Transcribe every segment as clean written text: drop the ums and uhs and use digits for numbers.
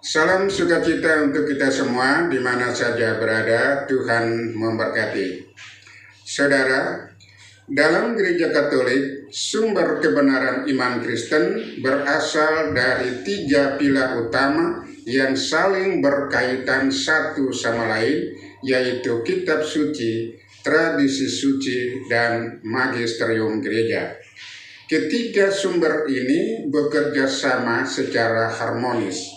Salam sukacita untuk kita semua di mana saja berada, Tuhan memberkati. Saudara, dalam gereja Katolik, sumber kebenaran iman Kristen berasal dari 3 pilar utama yang saling berkaitan satu sama lain, yaitu kitab suci, tradisi suci, dan magisterium gereja. Ketiga sumber ini bekerja sama secara harmonis.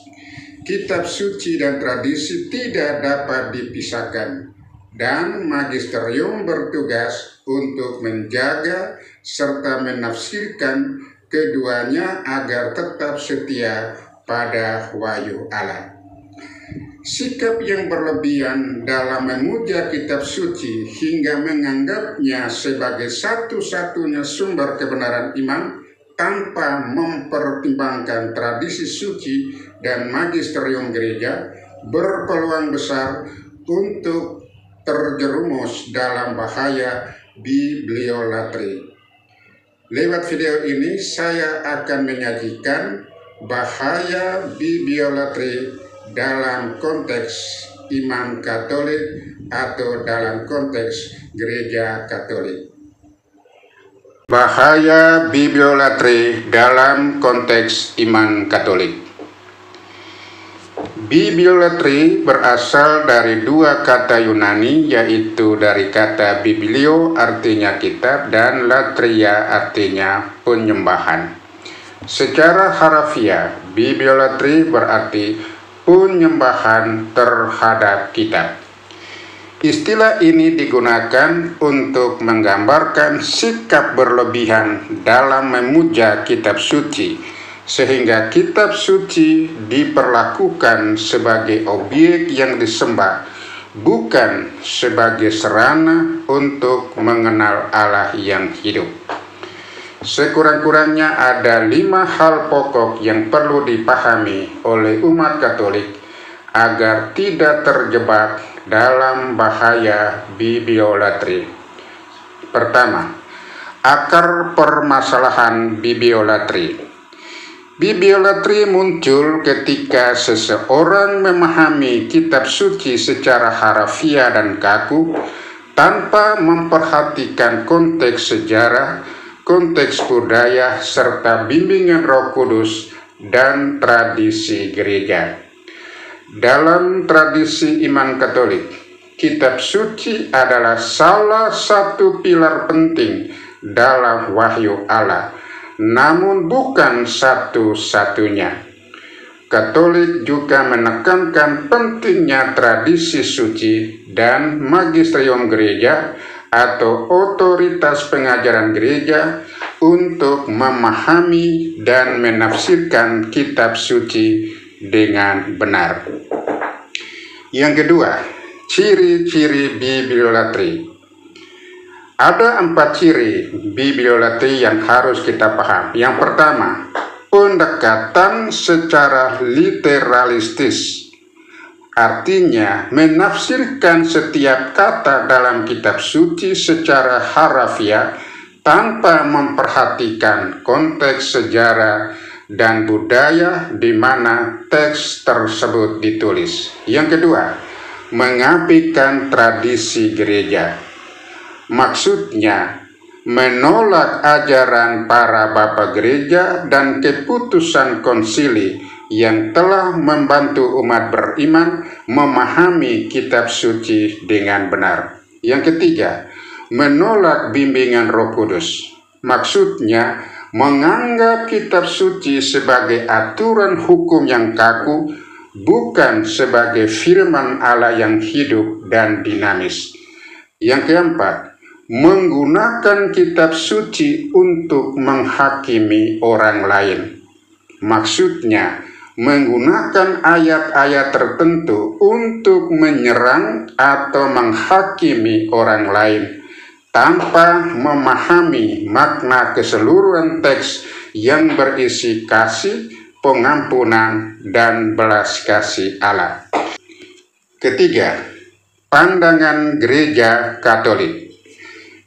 Kitab suci dan tradisi tidak dapat dipisahkan, dan magisterium bertugas untuk menjaga serta menafsirkan keduanya agar tetap setia pada wahyu Allah. Sikap yang berlebihan dalam memuja kitab suci hingga menganggapnya sebagai satu-satunya sumber kebenaran iman tanpa mempertimbangkan tradisi suci dan magisterium gereja berpeluang besar untuk terjerumus dalam bahaya bibliolatri. Lewat video ini saya akan menyajikan bahaya bibliolatri dalam konteks iman Katolik atau dalam konteks gereja Katolik. Bahaya bibliolatri dalam konteks iman Katolik. Bibliolatri berasal dari 2 kata Yunani, yaitu dari kata biblio artinya kitab dan latria artinya penyembahan. Secara harafiah, bibliolatri berarti penyembahan terhadap kitab. Istilah ini digunakan untuk menggambarkan sikap berlebihan dalam memuja kitab suci, sehingga kitab suci diperlakukan sebagai objek yang disembah, bukan sebagai sarana untuk mengenal Allah yang hidup. Sekurang-kurangnya ada 5 hal pokok yang perlu dipahami oleh umat Katolik agar tidak terjebak dalam bahaya bibliolatri. Pertama, akar permasalahan bibliolatri. Bibliolatri muncul ketika seseorang memahami kitab suci secara harafiah dan kaku tanpa memperhatikan konteks sejarah, konteks budaya, serta bimbingan Roh Kudus dan tradisi gereja. Dalam tradisi iman Katolik, kitab suci adalah salah satu pilar penting dalam wahyu Allah, namun bukan satu-satunya. Katolik juga menekankan pentingnya tradisi suci dan magisterium gereja atau otoritas pengajaran gereja untuk memahami dan menafsirkan kitab suci dengan benar. Yang kedua, ciri-ciri bibliolatri. Ada 4 ciri bibliolatri yang harus kita paham. Yang pertama, pendekatan secara literalistis. Artinya, menafsirkan setiap kata dalam kitab suci secara harafiah tanpa memperhatikan konteks sejarah dan budaya di mana teks tersebut ditulis. Yang kedua, mengabaikan tradisi gereja. Maksudnya, menolak ajaran para bapa gereja dan keputusan konsili yang telah membantu umat beriman memahami kitab suci dengan benar. Yang ketiga, menolak bimbingan Roh Kudus. Maksudnya, menganggap kitab suci sebagai aturan hukum yang kaku, bukan sebagai firman Allah yang hidup dan dinamis. Yang keempat, menggunakan kitab suci untuk menghakimi orang lain. Maksudnya, menggunakan ayat-ayat tertentu untuk menyerang atau menghakimi orang lain, tanpa memahami makna keseluruhan teks yang berisi kasih, pengampunan, dan belas kasih Allah. Ketiga, pandangan gereja Katolik.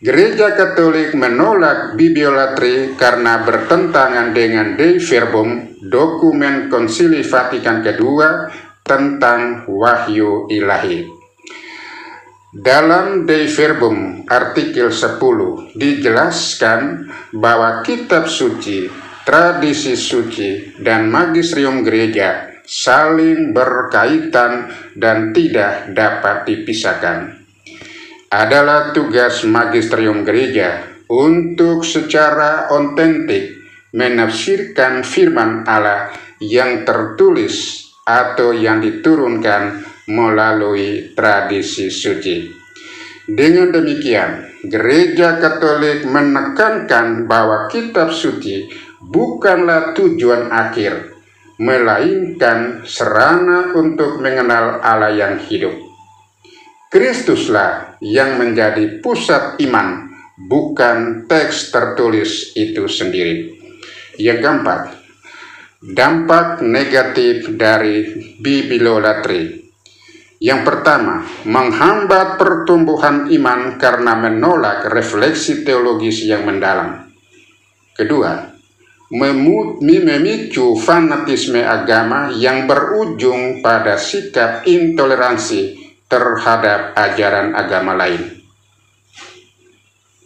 Gereja Katolik menolak bibliolatri karena bertentangan dengan Dei Verbum dokumen Konsili Vatikan II tentang wahyu ilahi. Dalam Dei Verbum artikel 10 dijelaskan bahwa kitab suci, tradisi suci, dan magisterium gereja saling berkaitan dan tidak dapat dipisahkan. Adalah tugas magisterium gereja untuk secara otentik menafsirkan firman Allah yang tertulis atau yang diturunkan melalui tradisi suci. Dengan demikian, Gereja Katolik menekankan bahwa kitab suci bukanlah tujuan akhir, melainkan sarana untuk mengenal Allah yang hidup. Kristuslah yang menjadi pusat iman, bukan teks tertulis itu sendiri. Yang keempat, dampak negatif dari bibliolatri. Yang pertama, menghambat pertumbuhan iman karena menolak refleksi teologis yang mendalam. Kedua, memicu fanatisme agama yang berujung pada sikap intoleransi terhadap ajaran agama lain.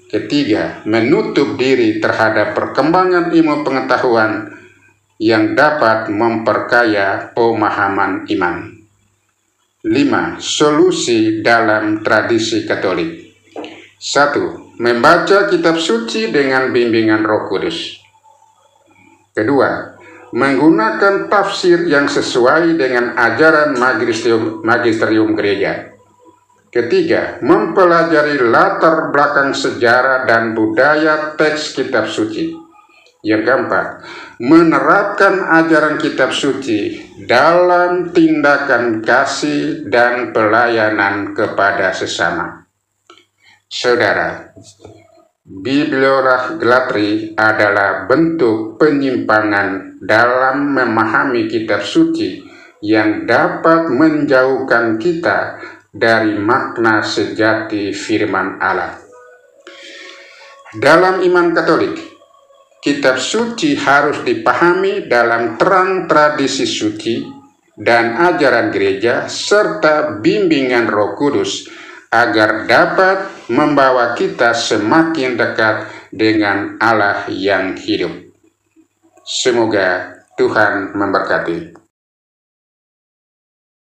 Ketiga, menutup diri terhadap perkembangan ilmu pengetahuan yang dapat memperkaya pemahaman iman. 5. Solusi dalam tradisi Katolik. 1. Membaca kitab suci dengan bimbingan Roh Kudus. Kedua, menggunakan tafsir yang sesuai dengan ajaran magisterium gereja. Ketiga, mempelajari latar belakang sejarah dan budaya teks kitab suci. Yang keempat, menerapkan ajaran kitab suci dalam tindakan kasih dan pelayanan kepada sesama. Saudara, bibliolatri adalah bentuk penyimpangan dalam memahami kitab suci yang dapat menjauhkan kita dari makna sejati firman Allah. Dalam iman Katolik, kitab suci harus dipahami dalam terang tradisi suci dan ajaran gereja serta bimbingan Roh Kudus agar dapat membawa kita semakin dekat dengan Allah yang hidup. Semoga Tuhan memberkati.